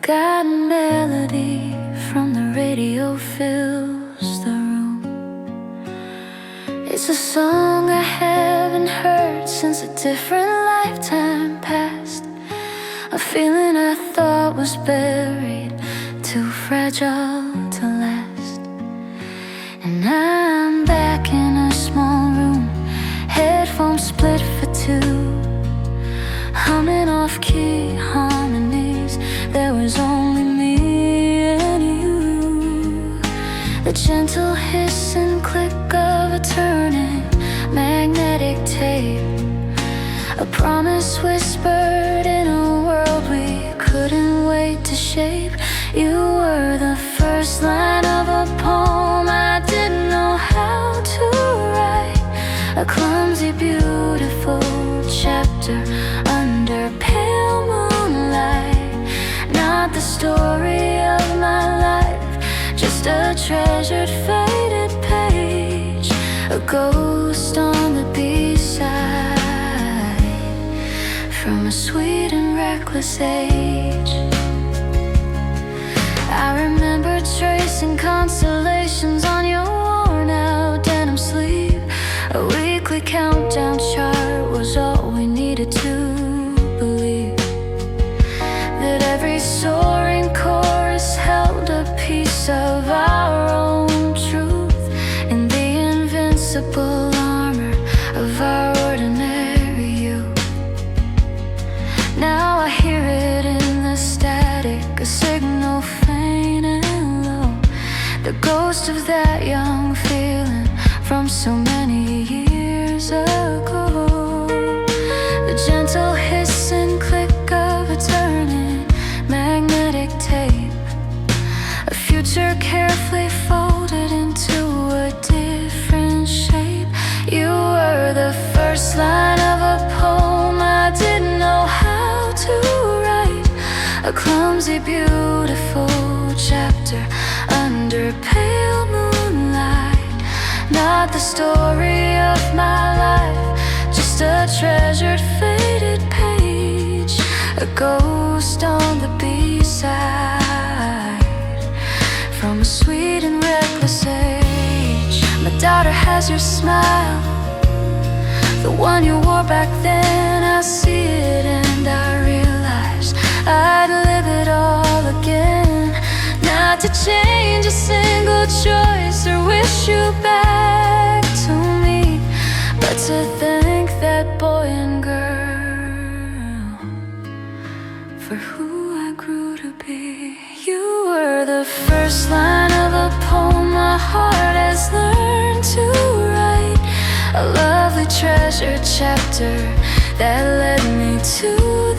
forgotten melody from the radio fills the room. It's a song I haven't heard since a different lifetime passed. A feeling I thought was buried, too fragile to last. And I'm back in a small room, headphones split for two, humming off-key harmonies. There was only me and you. The gentle hiss and click of a turning magnetic tape, a promise whispered in a world we couldn't wait to shape. You were the first line of a poem I didn't know how to write, a clumsy, beautiful chapter under pale moonlight. Not the story of my life, just a treasured, faded page, a ghost on the B-side from a sweet and reckless age. I remember tracing constellations on your worn-out denim sleeve. A weekly countdown chart was all we needed to believe, that every soaring chorus held a piece of our own truth in the invincible armor of our ordinary youth. Now I hear it in the static, a signal faint and low, the ghost of that young feeling from so many years ago. The gentle hiss and click of a turning magnetic tape, a future carefully folded into a different shape. You were the first line of a poem I didn't know how to write, a clumsy, beautiful chapter under pale moonlight. Not the story of my life, just a treasured, faded page, a ghost on the B-side from a sweet and reckless age. My daughter has your smile, the one you wore back then. I see it and I realize I'd live it all again. Not to change a single choice or wish you back to me, but to thank that boy and girl for who I grew to be. You were the first line of a poem my heart has learned to write, a lovely treasured chapter that led me to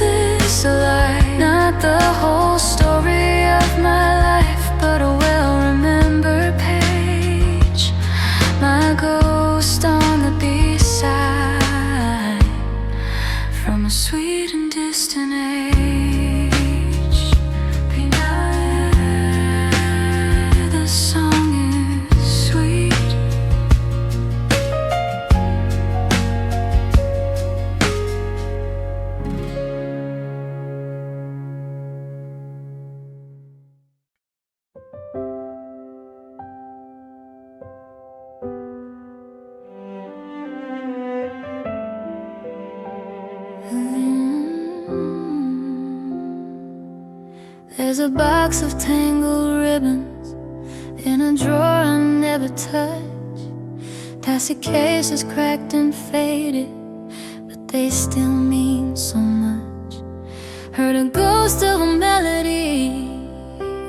this life. Not the whole story of my life, but a well-remembered page, my ghost on the B-side from a sweet and distant age. The song is sweet. There's a box of tangled ribbons in a drawer I never touch. Plastic cases cracked and faded, but they still mean so much. Heard a ghost of a melody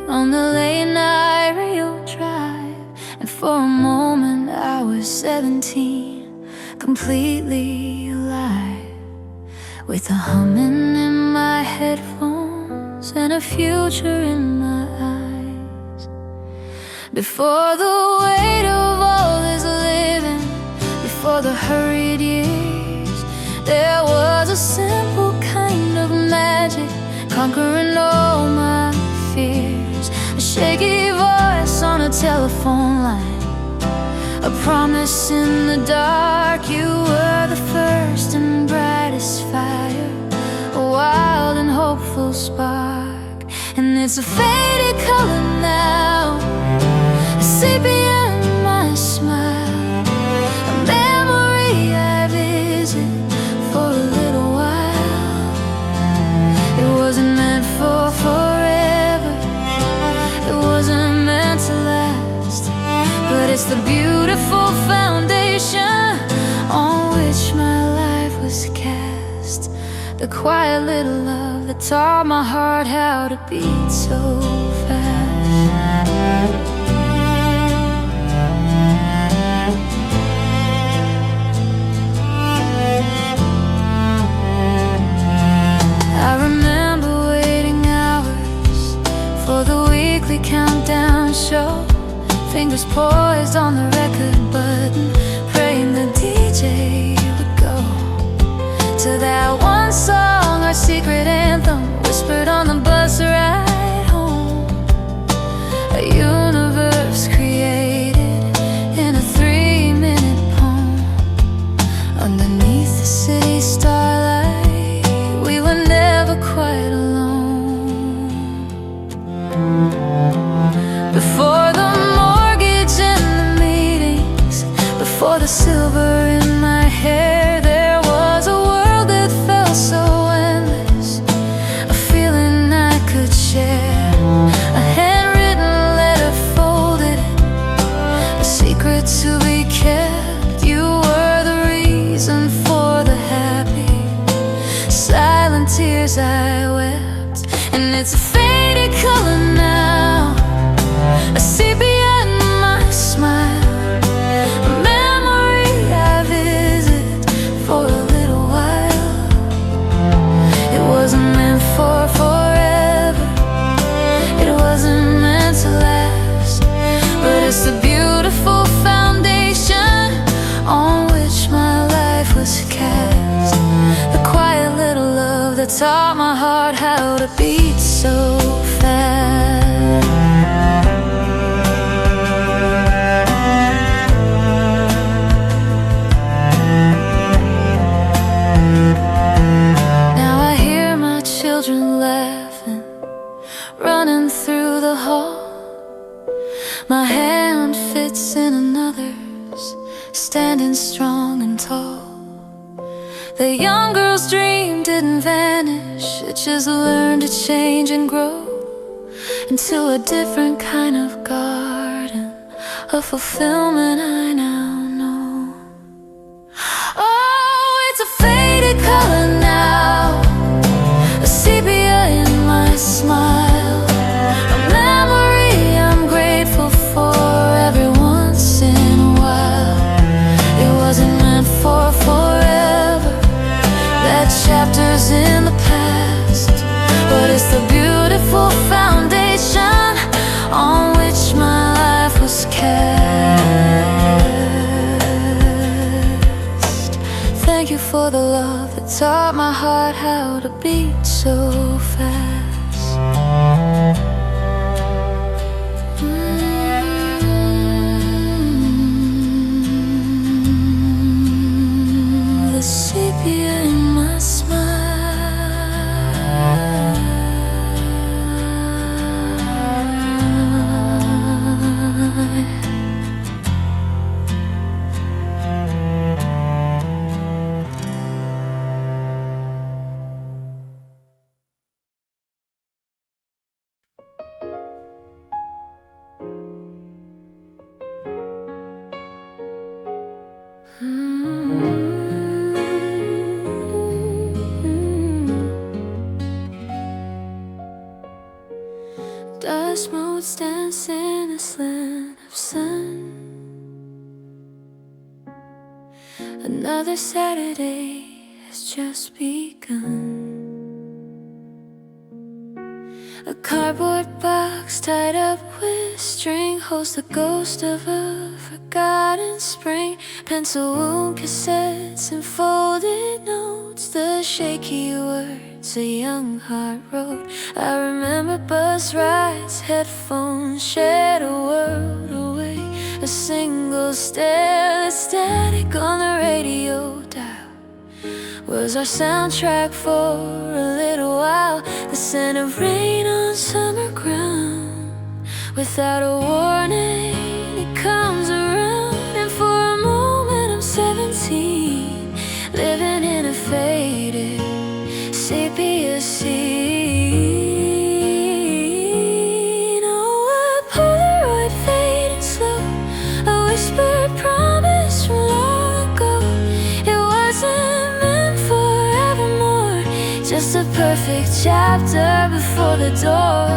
on the late night radio drive, and for a moment I was 17, completely alive, with a humming in my headphones and a future in my eyes. Before the weight of all this living, before the hurried years, there was a simple kind of magic conquering all my fears. A shaky voice on a telephone line, a promise in the dark. You were the first and brightest fire, a wild and hopeful spark. and it's a faded color now, a sepia in my smile, a memory I visit for a little while. It wasn't meant for forever, it wasn't meant to last, but it's the beautiful foundation on which my life was cast. The quiet little love that taught my heart how to beat so fast. I remember waiting hours for the weekly countdown show, fingers poised on the record button, praying the DJ would go to that one song, our secret anthem, whispered on the bus ride home. A universe created in a 3-minute poem. Underneath the city starlight, we were never quite alone. Before the mortgage and the meetings, before the silver in my hair, there was a world that felt so endless, a feeling I could share, a handwritten letter folded, a secret to be kept. You were the reason for the happy, silent tears I wept, and it's a faded color now, a sepia in my smile, a memory I visit for a little while. It wasn't meant for forever, it wasn't meant to last, but it's the beautiful foundation on which my life was cast. The quiet little love that taught my heart how to beat so fast. Now I hear my children laughing, running through the hall. My hand fits in another's, standing strong and tall. The young girl's dream didn't vanish, it just learned to change and grow into a different kind of garden, a fulfillment I now know. Oh, it's a faded color now, a sepia in my smile, a memory I'm grateful for every once in a while. It wasn't meant for forever, that chapter's in the past, but it's the beautiful foundation on which my life was cast. Thank you for the love that taught my heart how to beat so fast. The sepia in my smile, dust motes dance in a slant of sun. Another Saturday has just begun. A cardboard box tied up with string holds the ghost of a forgotten spring. Pencil wound cassettes and folded notes, the shaky words a young heart wrote. I remember bus rides, headphones shared a world away. A single stare, the static on the radio dial was our soundtrack for a little while. The scent of rain on some Without a warning, it comes around, and for a moment I'm 17, living in a faded sepia scene. Oh, a Polaroid fading slow, a whispered promise from long ago. It wasn't meant forevermore, just a perfect chapter before the door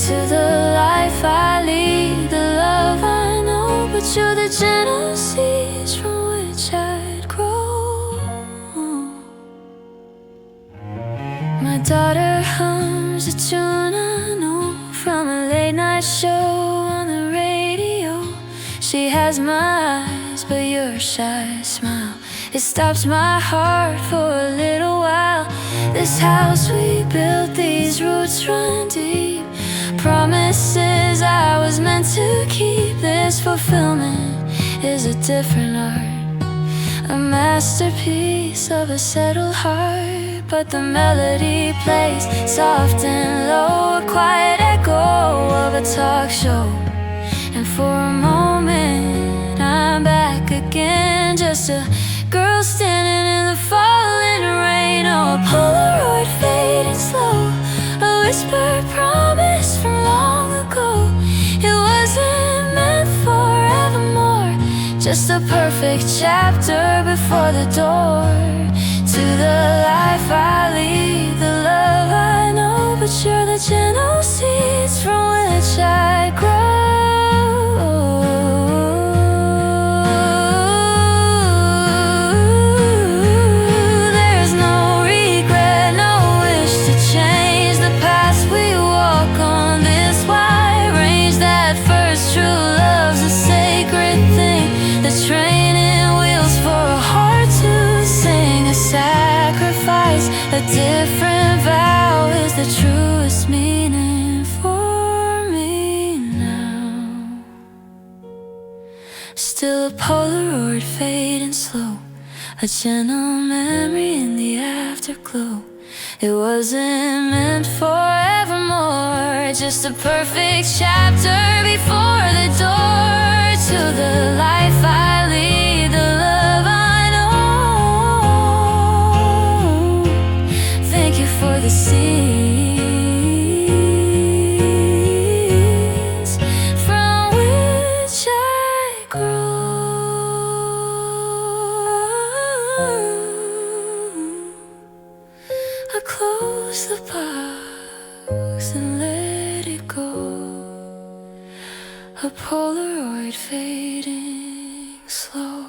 to the life I lead, the love I know. But you're the gentle seeds from which I'd grow. My daughter hums a tune I know from a late night show on the radio. She has my eyes, but your shy smile, it stops my heart for a little while. This house we built, these roots run deep, promises I was meant to keep. This fulfillment is a different art, a masterpiece of a settled heart. But the melody plays soft and low, a quiet echo of a talk show. And for a moment I'm back again, just a girl standing in the falling rain. Oh, a Polaroid fading slow, a whispered promise from long ago. It wasn't meant forevermore, just a perfect chapter before the door to the life I lead, the love I know. But you're the gentle seeds from which I grow. There's no regret, no wish to change the path we walk on this wide range. That first true love's a sacred thing, the training wheels for a heart to sing. A sacrifice, a different vow, is the truest meaning for me now. Still a Polaroid fading slow, a gentle memory in the afterglow. It wasn't meant forevermore, just a perfect chapter before the door to the life I lead, the love I know. Thank you for the seeds from which I grow. I close the box and let it go, a Polaroid fading slow.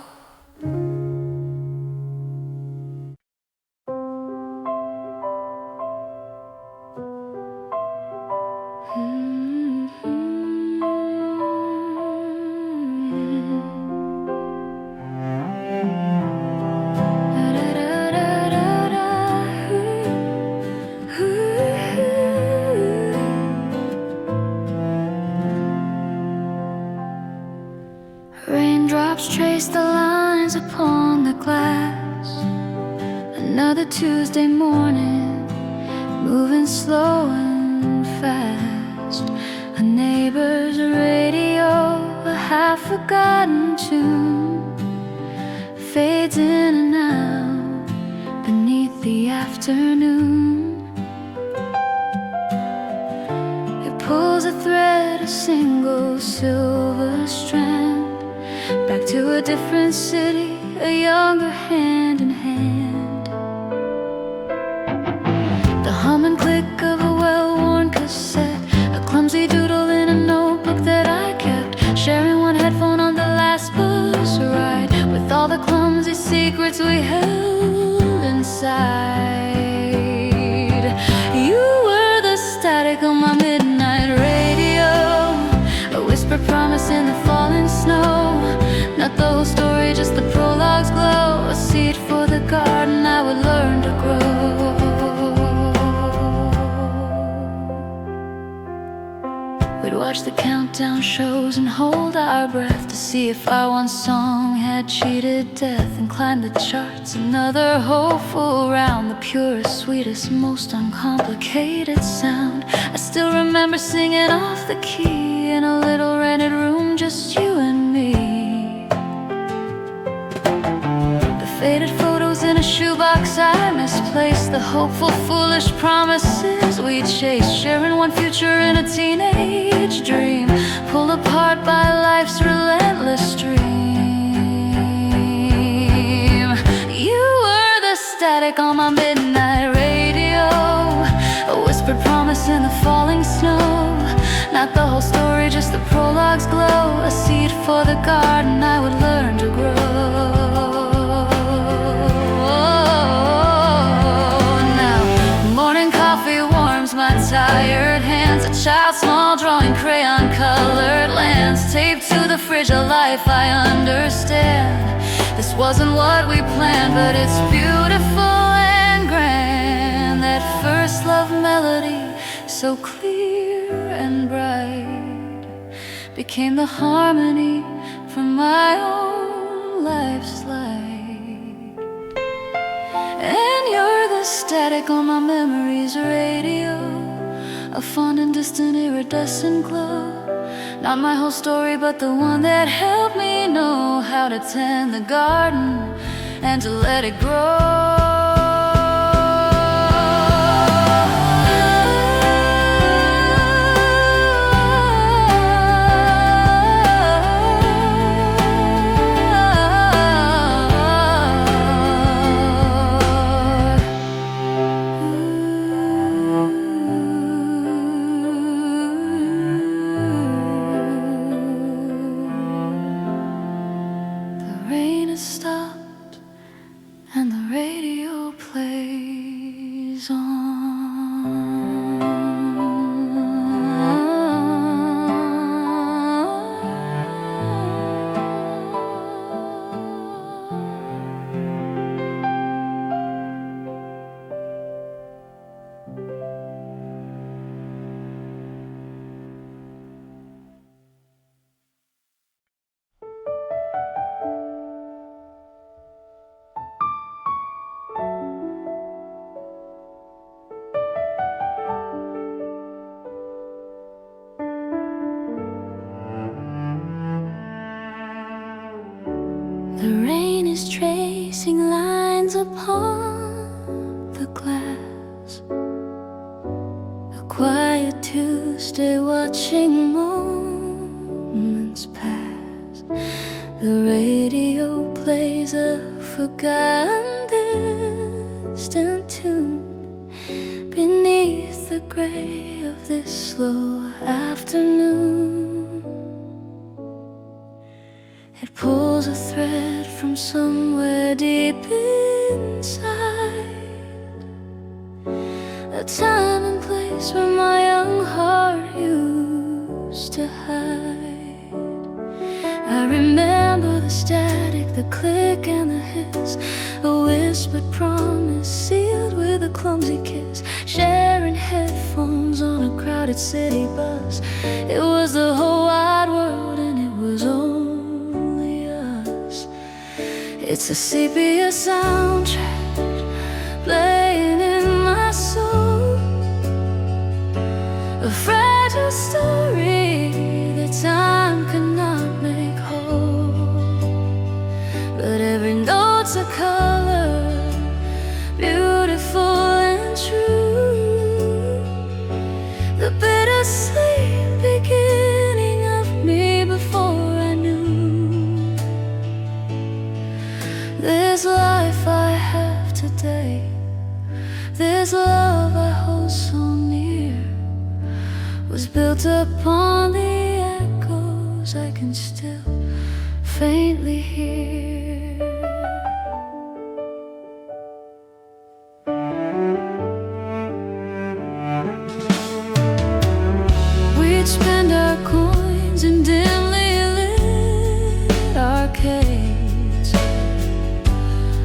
Raindrops trace the lines upon the glass. Another Tuesday morning, moving slow and fast. A neighbor's radio, a half-forgotten tune, fades in and out beneath the afternoon. It pulls a thread, a single silver strand, back to a different city, a younger hand in hand. The hum and click of a well-worn cassette, a clumsy doodle in a notebook that I kept, sharing one headphone on the last bus ride, with all the clumsy secrets we held inside. You were the static on my midnight radio, a whispered promise in the falling snow. Not the whole story, just the prologue's glow, a seed for the garden I would learn to grow. We'd watch the countdown shows and hold our breath to see if our one song had cheated death and climbed the charts. Another hopeful round, the purest, sweetest, most uncomplicated sound. I still remember singing off the key in a little rented room, just you and me. The faded photos in a shoebox I misplaced, the hopeful, foolish promises we chased, sharing one future in a teenage dream, pulled apart by life's relentless stream. You were the static on my midnight radio, a whispered promise in the falling snow. Not the whole story, just the prologue's glow, a seed for the garden I would learn to grow. Now, morning coffee warms my tired hands, a child's small drawing crayon colored lands, taped to the fridge, a life I understand. This wasn't what we planned, but it's beautiful and grand. That first love melody, so clear and bright, became the harmony from my own life's light. And you're the static on my memory's radio, a fond and distant iridescent glow. Not my whole story, but the one that helped me know how to tend the garden and to let it grow. Stopped and the radio plays The rain is tracing lines upon the glass. A quiet Tuesday watching moments pass. The radio plays a forgotten distant tune beneath the gray of this slow afternoon. It pulls a thread from somewhere deep inside, a time and place where my young heart used to hide. I remember the static, the click and the hiss, a whispered promise sealed with a clumsy kiss, sharing headphones on a crowded city bus. It was the whole wide world and it was only us. It's a sepia soundtrack playing in my soul, a fragile story that time could not make whole. But every note's a color, beautiful and true, the bittersweet beginning of me before I knew. This life I have today, this love I hold so near, was built upon the echoes I can still faintly hear. We'd spend our coins in dimly lit arcades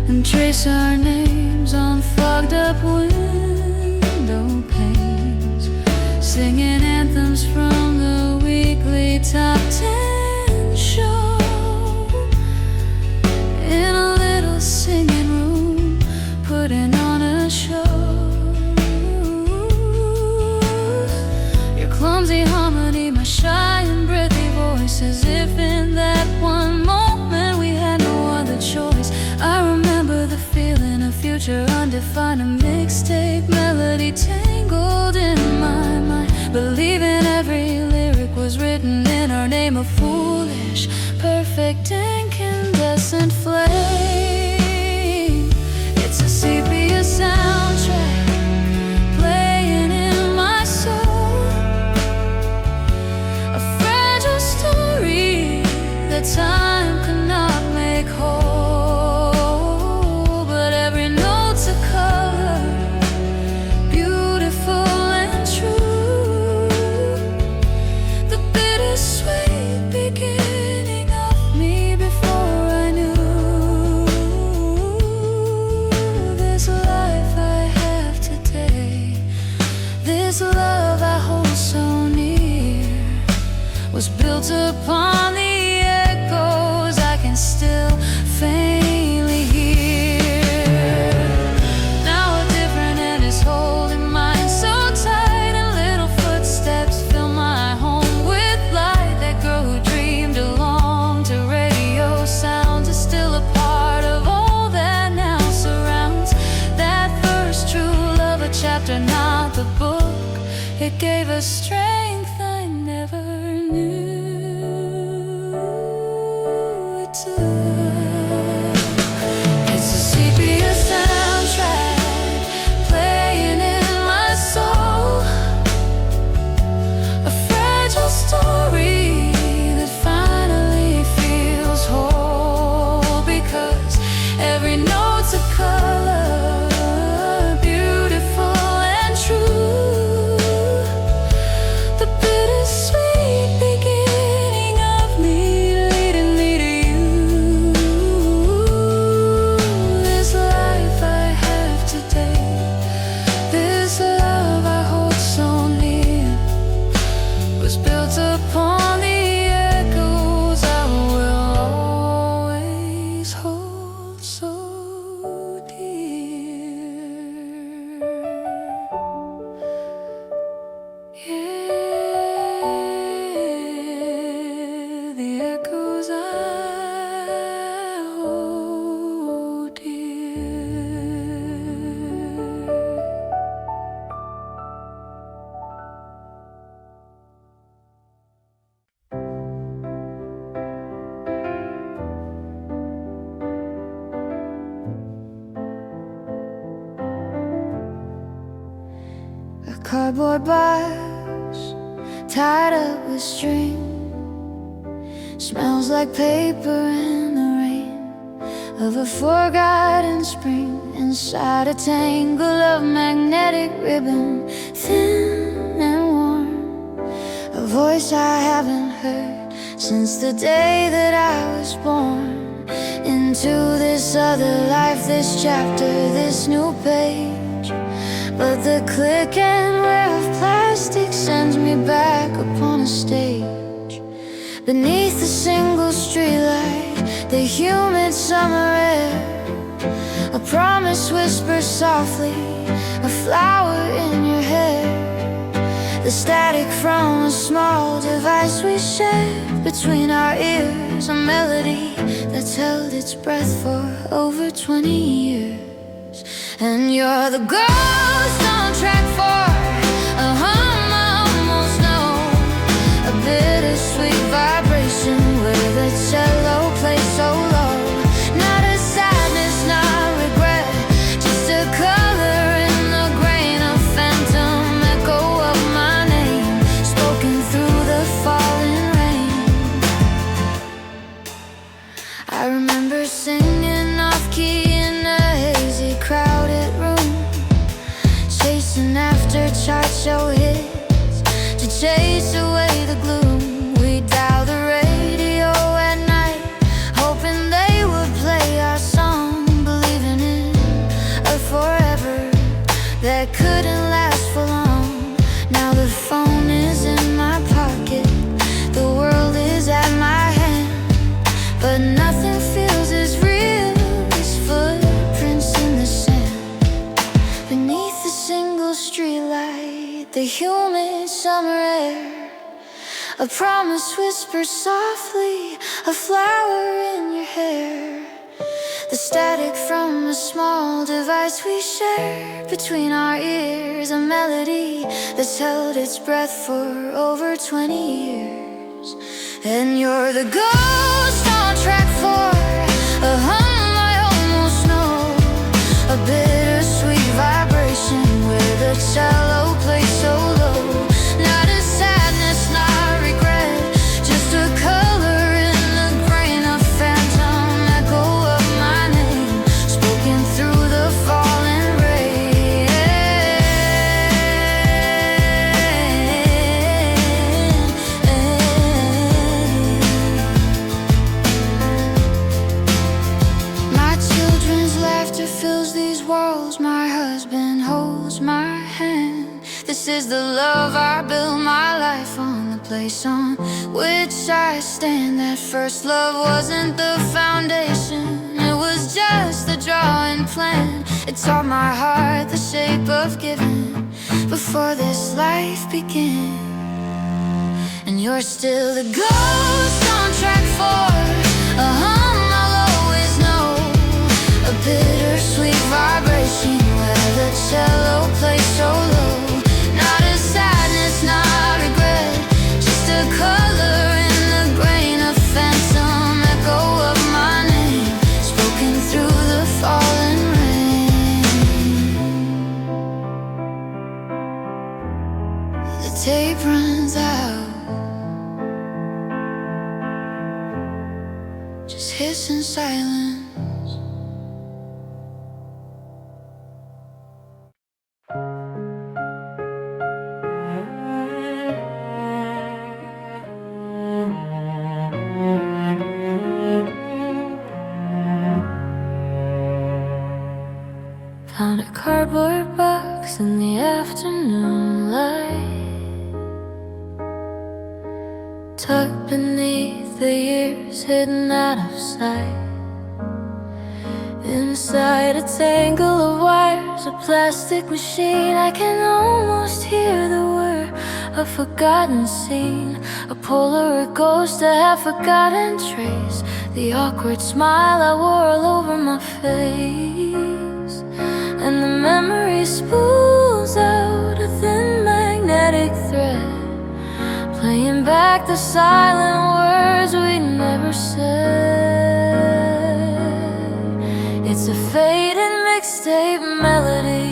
and trace our names on fogged up window panes, singing anthems from the weekly top 10 show in a little singing room, putting on a show. Your clumsy harmony, my shy and as if in that one moment we had no other choice. I remember the feeling of future undefined, a mixtape melody tangled in my mind, believing every lyric was written in our name, a foolish, perfect, incandescent flame. It's a sepia soundtrack playing in my soul, a fragile story that time could not make whole. But every note's a color, beautiful and true, the bittersweet beginning of me before I knew this life I have today. This love I hold so near was built upon the echoes I can still faintly hear. Now a different hand is holding mine so tight, and little footsteps fill my home with light. That girl who dreamed along to radio sounds is still a part of all that now surrounds that first true love, a chapter, not the book. It gave us strength I never knew it took. It's a sepia soundtrack playing in my soul, a fragile story that finally feels whole, because every note's a color, beautiful and true, the bittersweet beginning of me leading me to you. This life I have today, this love I hold so near, was built upon the echoes I will always hold so dear. Yeah, the echoes I hold dear. A cardboard box tied up with string smells like paper in the rain of a forgotten spring. Inside a tangle of magnetic ribbon, thin and warm, a voice I haven't heard since the day that I was born. Into this other life, this chapter, this new page. But the click and wear of plastic sends me back upon a stage. Beneath a single streetlight, the humid summer air, a promise whispers softly, a flower in your hair. The static from a small device we share between our ears, a melody that's held its breath for over 20 years. And you're the ghost on track 4, a hum I almost know, a bittersweet vibration where the cello plays so low. Not a sadness, not regret, just a color in the grain, a phantom echo of my name spoken through the falling rain. I remember singing off key in a hazy, crowded room, chasing after chart show hits to chase away the gloom. We'd dial the radio at night, hoping they would play our song, believing in a forever that couldn't last for long. Now the phone is in my pocket, the world is at my hand, but nothing feels as real as footprints in the sand. Beneath the single streetlight, the humid summer air, A promise whispered softly, a flower in your hair. The static from a small device we share between our ears. A melody that's held its breath for over 20 years. And you're the ghost on track 4, a hum I almost know, a bittersweet vibration where the cello plays so low. Not a sadness, not regret, just a color in the grain, a phantom echo of my name, spoken through the falling rain. My children's laughter fills these walls, my husband holds my hand. This is the love I built my life on, the place on which I stand. That first love wasn't the foundation, it was just the drawing plan. It taught my heart the shape of giving before this life began. And you're still the ghost on track 4, a hum I'll always know, a bittersweet vibration where the cello plays so low. Not a sadness, not regret, just a color in the grain, a phantom echo of my name, spoken through the falling rain. The tape runs out, just hiss in silence. Found a cardboard box in the afternoon light, tucked beneath the years, hidden out of sight. Inside a tangle of wires, a plastic machine, I can almost hear the whir, a forgotten scene, a Polaroid ghost, a half-forgotten trace, the awkward smile I wore all over my face. And the memory spools out a thin magnetic thread, playing back the silent words we never said. It's a faded mixtape melody,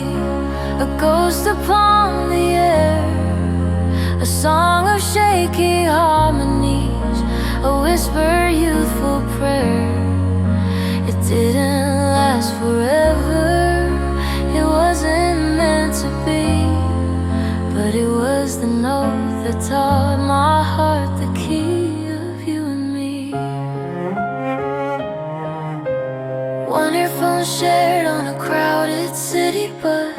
a ghost upon the air, a song of shaky harmonies, a whisper youthful prayer. It didn't last forever, it wasn't meant to be, but it was the note that taught my heart the key of you and me. One earphone shared on a crowded city bus,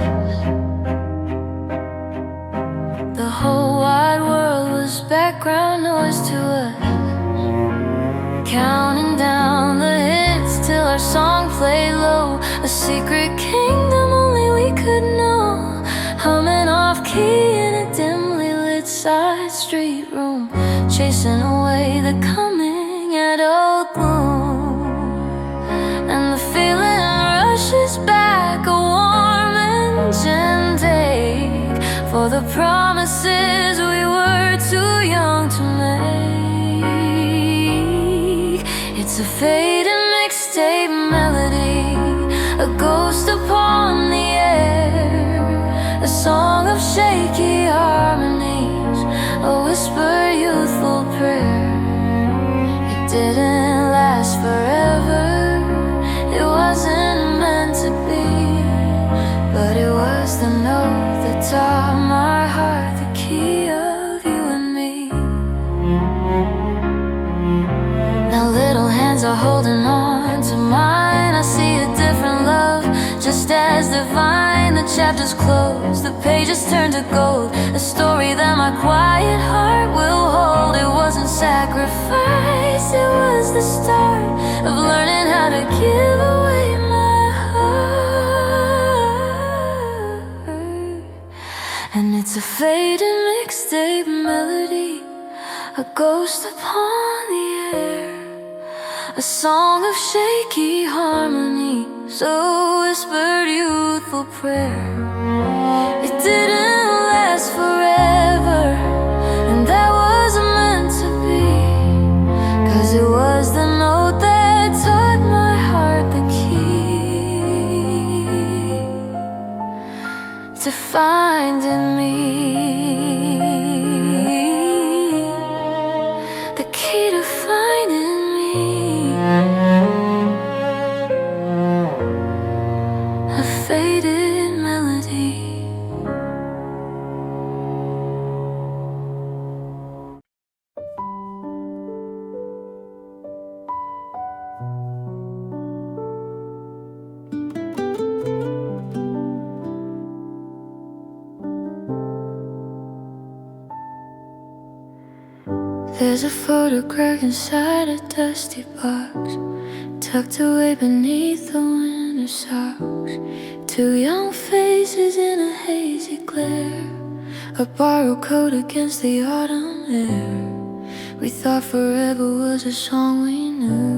the whole wide world was background noise to us, counting down the hits till our song played low, a secret kingdom only we could know, humming off key in a dimly lit side street room, chasing away the coming adult gloom. And the feeling rushes back, a warm engine take for the promises we were too young to make. It's a faded mixtape melody, a ghost upon the air, a song of shaky harmonies, a whisper youthful prayer. It didn't last forever, it wasn't meant to be, but it was the note that taught my heart the key of you and me. Now little hands are holding on to mine, I see a different love, just as divine. The chapters close, the pages turn to gold, a story that my quiet heart will hold. It wasn't sacrifice, it was the start of learning how to give away my heart. And it's a faded mixtape melody, a ghost upon the air, a song of shaky harmony, so whispered youthful prayer. It didn't last forever, and that wasn't meant to be, 'cause it was the note that taught my heart the key to find in me, the key to finding me, a faded melody. There's a photograph inside a dusty box, tucked away beneath the winter socks. Two young faces in a hazy glare, a borrowed coat against the autumn air. We thought forever was a song we knew,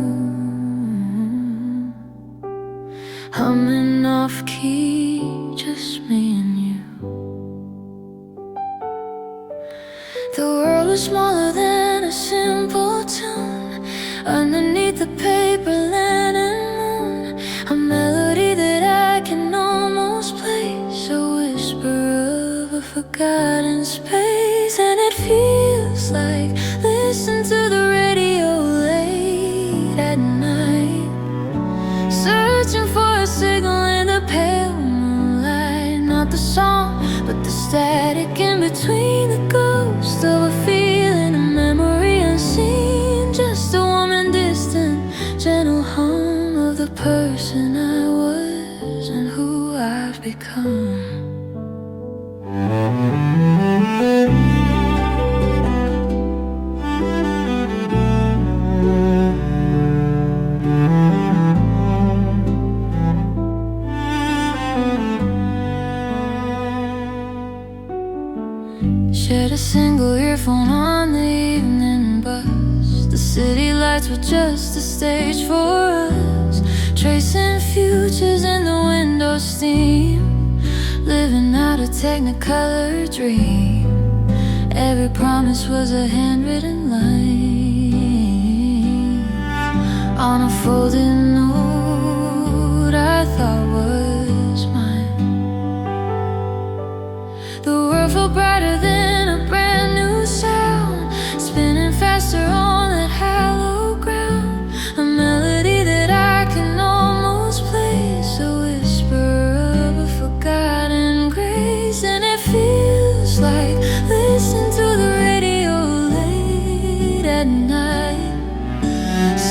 humming off key, just me and you. The world was smaller than a simple tune underneath the paper linen moon, a melody that I can almost place, a whisper of a forgotten space. And it feels like listen to the radio late at night, searching for a signal in the pale moonlight. Not the song, but the static in between, the ghost of a feeling, a memory unseen, just a warm and distant, gentle hum of the person I was and who I've become. Shared a single earphone on the evening bus. The city lights were just a stage for us, tracing futures in the window steam, living out a technicolor dream. Every promise was a handwritten line on a folded note I thought was mine. The world felt brighter than a brand new sound, spinning faster on that hallowed ground, a melody that I can almost place, a whisper of a forgotten grace. And it feels like listen to the radio late at night,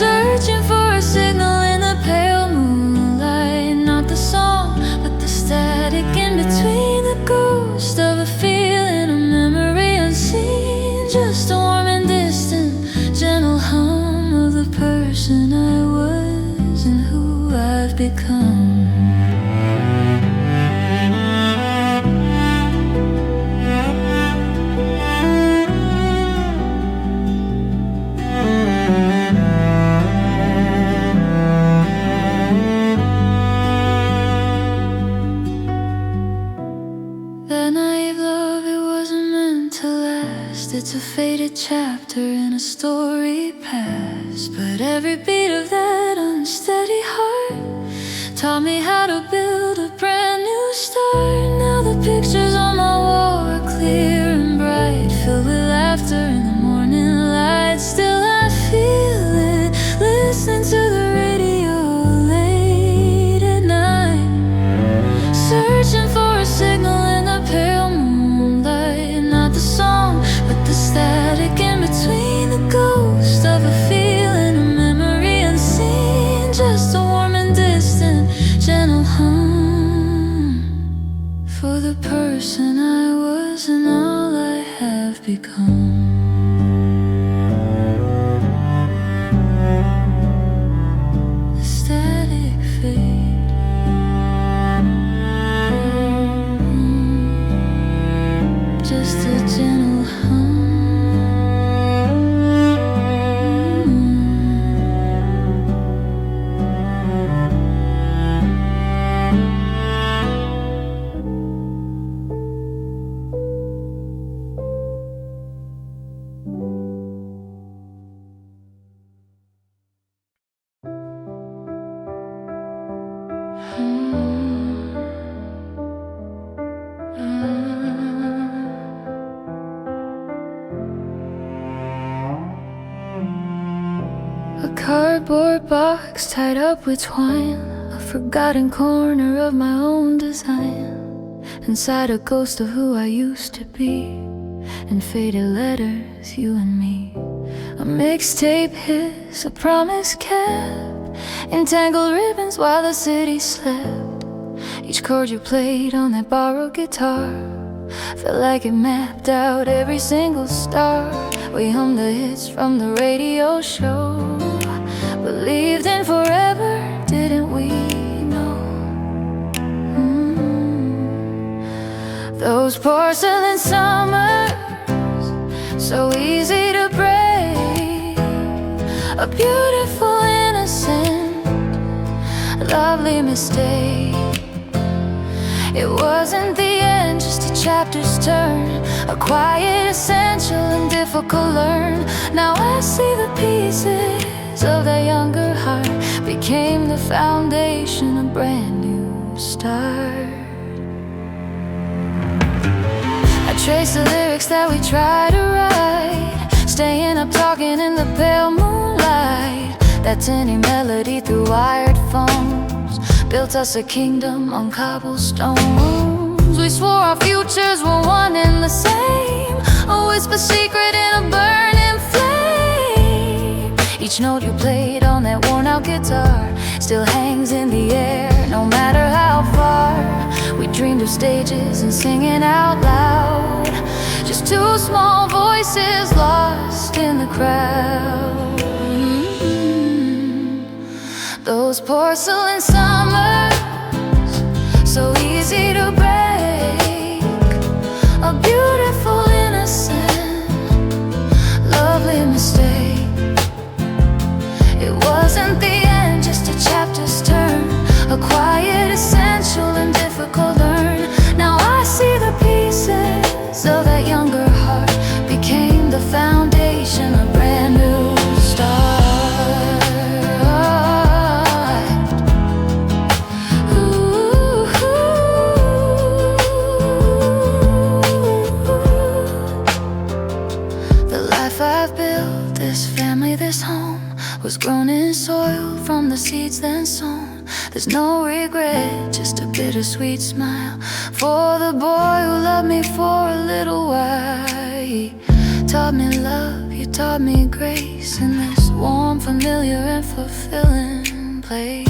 searching for a signal in the pale moonlight. Not the song, but the static in between, the ghost of a feeling, a memory unseen, just a warm and distant, gentle hum of the person I was and who I've become. That naive love, it wasn't meant to last. It's a faded chapter in a story past. But every beat of that unsteady heart taught me how to build a brand new start. Now the pictures on my wall are clear and bright, filled with laughter in the morning light. Still I feel it, listening to the radio late at night, searching for a signal in the pale moonlight. Not the song, but the static in between, the ghost of a feeling, a memory unseen, just a warm and distant, gentle hum for the person I was and all I have become. The static fade, just a gentle hum. cardboard box tied up with twine, a forgotten corner of my own design. Inside a ghost of who I used to be, and faded letters, you and me. A mixtape hits, a promise kept, entangled ribbons while the city slept. Each chord you played on that borrowed guitar felt like it mapped out every single star. We hummed the hits from the radio show, believed in forever, didn't we know? Those porcelain summers, so easy to break. A beautiful, innocent, lovely mistake. It wasn't the end, just a chapter's turn, a quiet, essential, and difficult learn. Now I see the pieces of that younger heart became the foundation, a brand new start. I trace the lyrics that we try to write, staying up talking in the pale moonlight. That tinny melody through wired phones built us a kingdom on cobblestones. We swore our futures were one and the same, a whisper secret in a burning flame. Each note you played on that worn out guitar still hangs in the air, no matter how far. We dreamed of stages and singing out loud, just two small voices lost in the crowd. Those porcelain summers, so easy to break. A beautiful, innocent, lovely mistake. It wasn't the end, just a chapter's turn, a quiet, essential, and difficult learn. Now I see the pieces of that younger heart became the foundation, a brand new start. This home was grown in soil from the seeds then sown. There's no regret, just a bittersweet smile for the boy who loved me for a little while. He taught me love, you taught me grace, in this warm, familiar, and fulfilling place.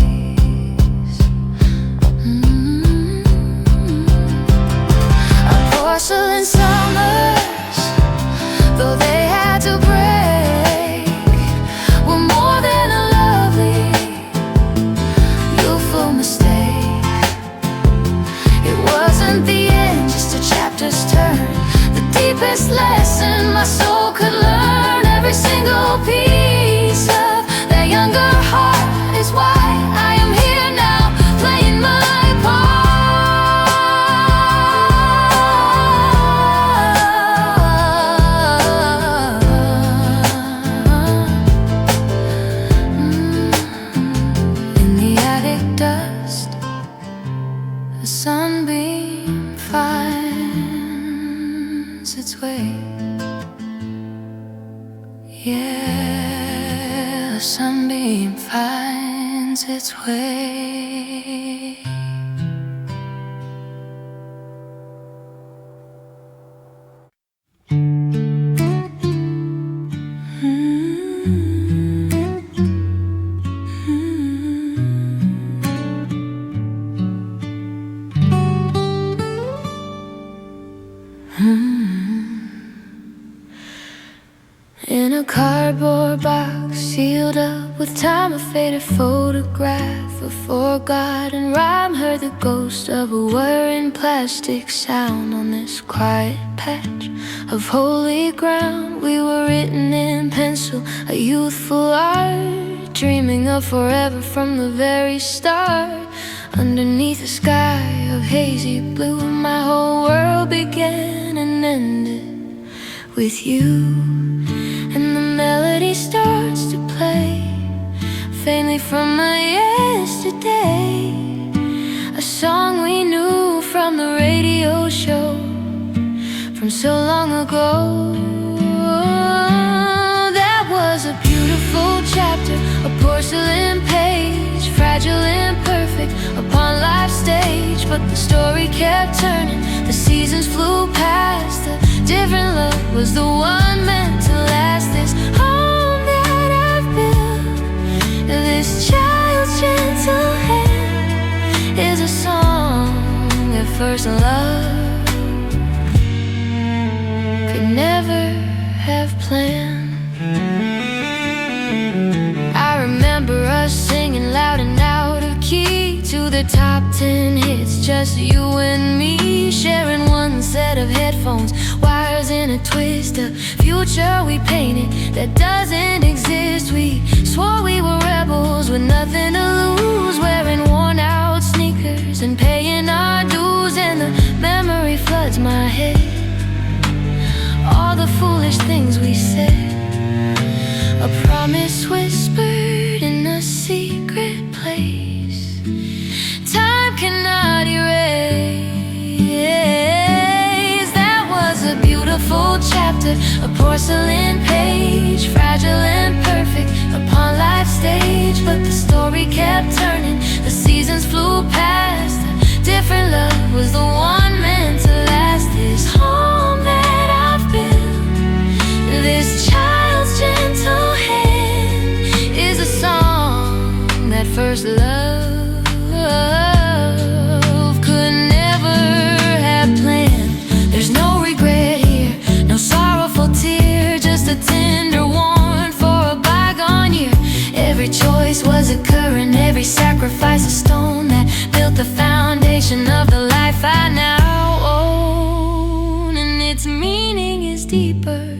Our porcelain summers, though they had to break, were more than a lovely, youthful mistake. It wasn't the end, just a chapter's turn, the deepest lesson my soul could learn. Every single piece of that younger heart is why I am here now, playing my part. A sunbeam finds its way. Yeah, a sunbeam finds its way. In a cardboard box, sealed up with time, a faded photograph, a forgotten rhyme. Heard the ghost of a whirring plastic sound on this quiet patch of holy ground. We were written in pencil, a youthful art, dreaming of forever from the very start. Underneath a sky of hazy blue, my whole world began and ended with you. And the melody starts to play faintly from my yesterday, a song we knew from the radio show from so long ago. That was a beautiful beautiful chapter, a porcelain page, fragile and perfect upon life's stage. But the story kept turning, the seasons flew past. A different love was the one meant to last. This home that I've built, this child's gentle hand, is a song at first love could never have planned. I remember us singing loud and out of key to the top 10 hits, just you and me, sharing one set of headphones, wires in a twist, a future we painted that doesn't exist. We swore we were rebels with nothing to lose, wearing worn out sneakers and paying our dues. And the memory floods my head, all the foolish things we said, a promise whispered in a secret place time cannot erase. That was a beautiful chapter, a porcelain page, fragile and perfect upon life's stage. But the story kept turning, the seasons flew past. A different love was the one meant to last. This home that I've built, this child's gentle hand, is a song that first love could never have planned. There's no regret here, no sorrowful tear, just a tender warrant for a bygone year. Every choice was a current, every sacrifice a stone that built the foundation of the life I now own. And its meaning is deeper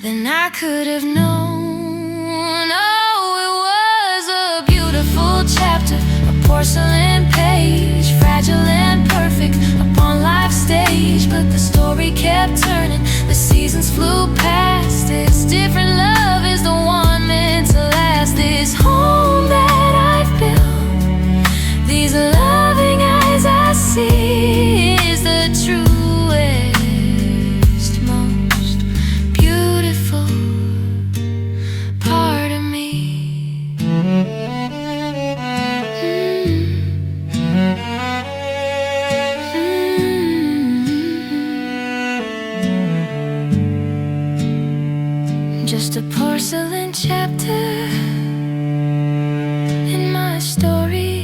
than I could have known. Oh, it was a beautiful chapter, a porcelain page, fragile and perfect upon life's stage. But the story kept turning, the seasons flew past. This different love is the one meant to last. This home that I've built, these loving eyes I see, is the truest, most beautiful part of me. Just a porcelain chapter in my story.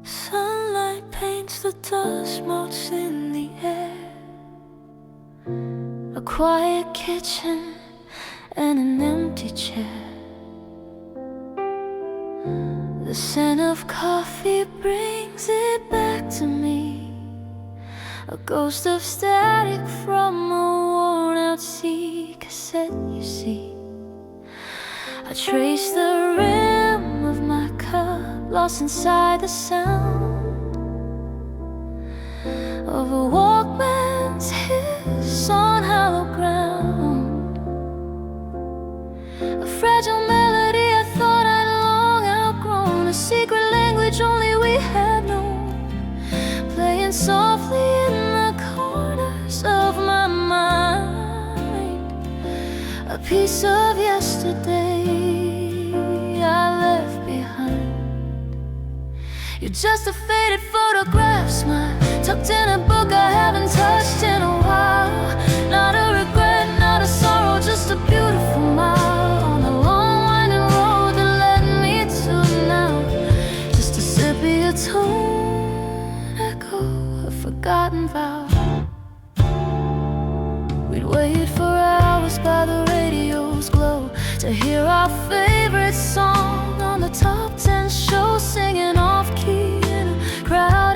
Sunlight paints the dust motes in the air, a quiet kitchen and an empty chair. The scent of coffee brings it back to me, a ghost of static from a worn-out CD cassette, you see. I trace the rim of my cup, lost inside the sound of a Walkman's hiss on hollow ground. A fragile melody I thought I'd long outgrown, a secret language only we had known, playing softly in the corners of my mind. A piece of yesterday I left behind. You're just a faded photograph, smile tucked in a book I haven't touched in a while. Not a regret, not a sorrow, just a beautiful mile on the long winding road that led me to now. Just a sepia tone, echo a forgotten vow. We'd wait for hours by the radio's glow to hear our favorite song on the top 10 show, singing off key in a crowd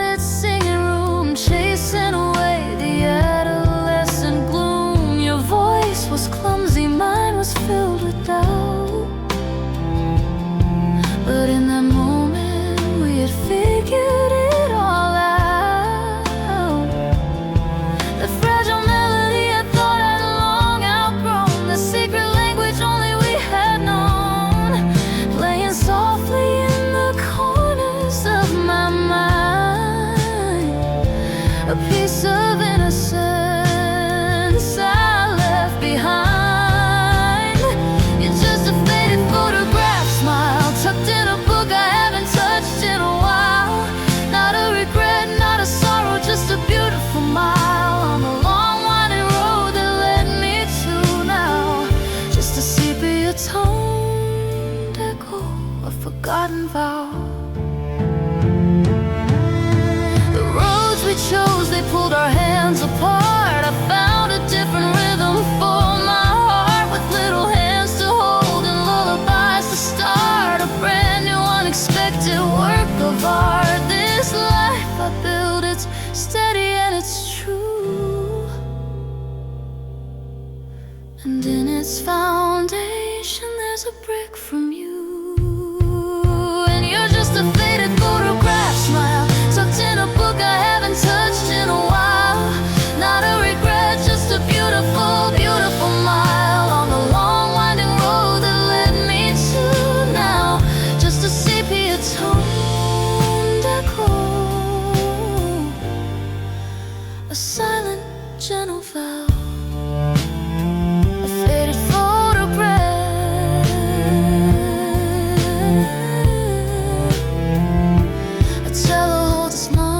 forgotten vow. The roads we chose, they pulled our hands apart. I found a different rhythm for my heart, with little hands to hold and lullabies to start a brand new unexpected work of art. This life I built, it's steady and it's true, and in its foundation there's a brick from you. And you're just a faded photograph smile, tucked in a book I haven't touched in a while. Not a regret, just a beautiful, beautiful mile on the long winding road that led me to now. Just a sepia toned echo, a silent, gentle vow, a faded photograph, a cello holds a smile.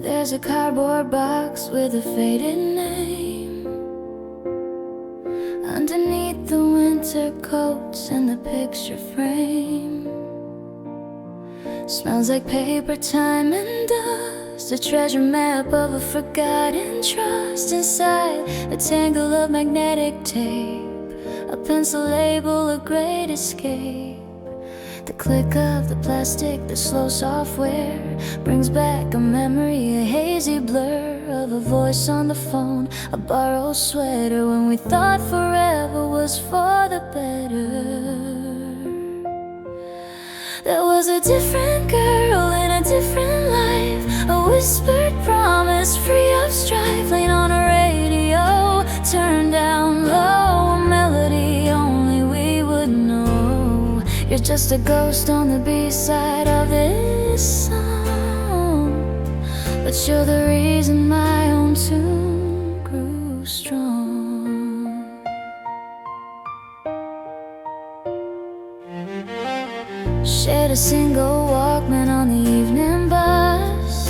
There's a cardboard box with a faded name underneath the winter coats in the picture frame. Smells like paper, time and dust, a treasure map of a forgotten trust. Inside a tangle of magnetic tape, a pencil label, a great escape. The click of the plastic, the slow software brings back a memory, a hazy blur of a voice on the phone, a borrowed sweater when we thought forever was for the better. There was a different girl in a different life, a whispered promise free of strife, laying on a radio, turned down low, a melody only we would know. You're just a ghost on the B-side of this song, but you're the reason my own tune grew strong. Shared a single Walkman on the evening bus.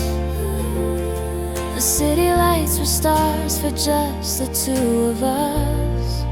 The city lights were stars for just the two of us,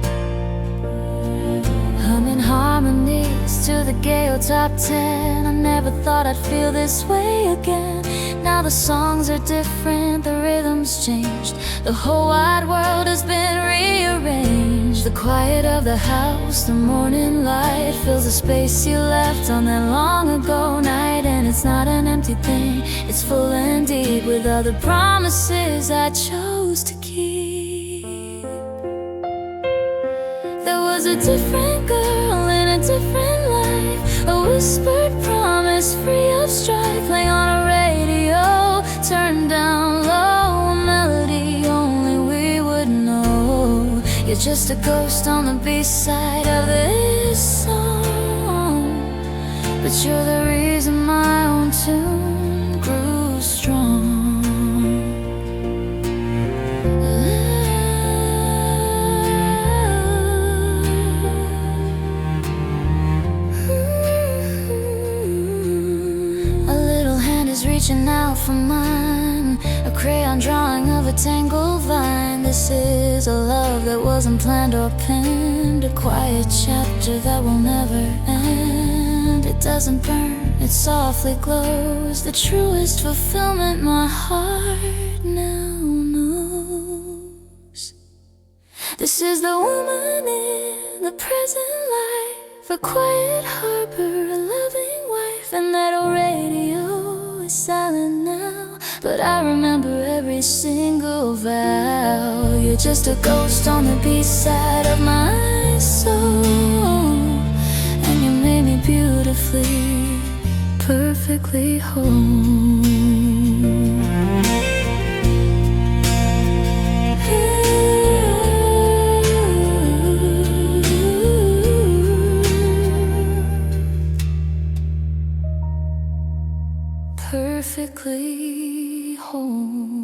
humming harmonies to the gay old top 10. I never thought I'd feel this way again. Now the songs are different, the rhythm's changed, the whole wide world has been rearranged. The quiet of the house, the morning light fills the space you left on that long ago night. And it's not an empty thing, it's full and deep with all the promises I chose to keep. There was a different girl in a different life, a whispered promise free of strife, playing on a radio, turned down low, a melody only we would know. You're just a ghost on the B-side of this song, but you're the reason my own tune grew strong. Reaching out for mine, a crayon drawing of a tangled vine. This is a love that wasn't planned or penned, a quiet chapter that will never end. It doesn't burn, it softly glows, the truest fulfillment my heart now knows. This is the woman in the present life, a quiet harbor, a loving wife, and that old radio is silent now, but I remember every single vow. You're just a ghost on the B-side of my soul, and you made me beautifully, perfectly whole. perfectly whole.